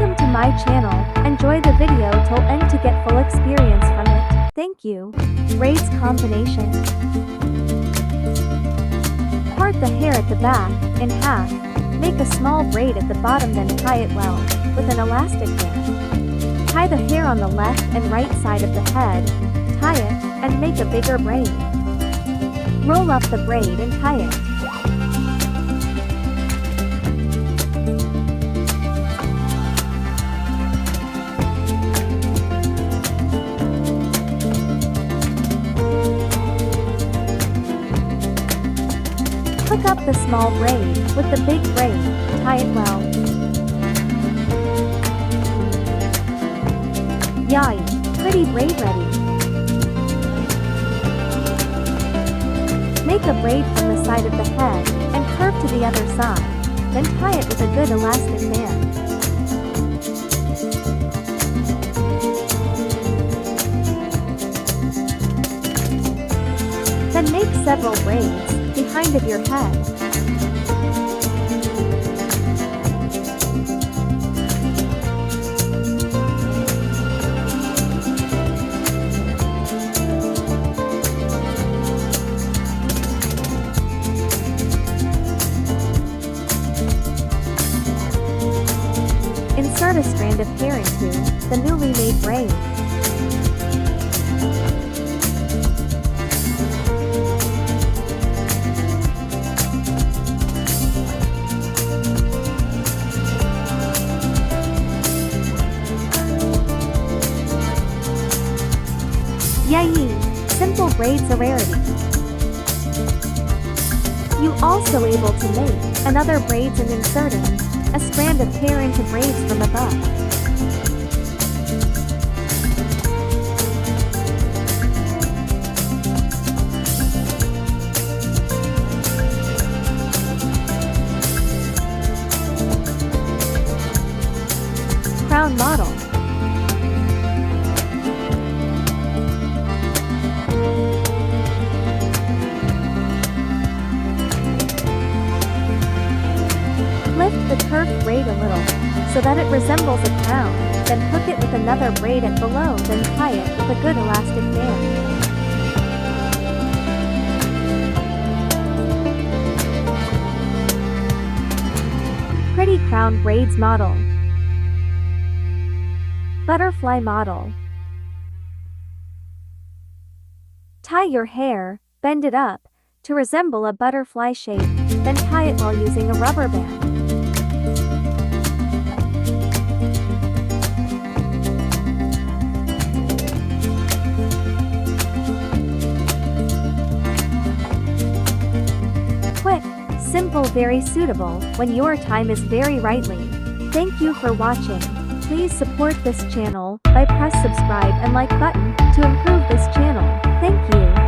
Welcome to my channel. Enjoy the video till end to get full experience from it. Thank you. Braids combination. Part the hair at the back in half. Make a small braid at the bottom, then tie it well with an elastic band. Tie the hair on the left and right side of the head. Tie it and make a bigger braid. Roll up the braid and tie it. Hook up the small braid with the big braid, tie it well. Yay! Pretty braid ready. Make a braid from the side of the head and curve to the other side, then tie it with a good elastic band. Then make several braids behind of your head. Insert a strand of hair into the newly made braid. Yay! Simple braids a rarity. You also able to make another braids and inserting a strand of hair into braids from above. Crown model. Lift the curved braid a little, so that it resembles a crown, then hook it with another braid at below, then tie it with a good elastic band. Pretty crown braids model. Butterfly model. Tie your hair, bend it up, to resemble a butterfly shape, then tie it while using a rubber band. Quick, simple, very suitable when your time is very rightly. Thank you for watching. Please support this channel by press subscribe and like button to improve this channel. Thank you.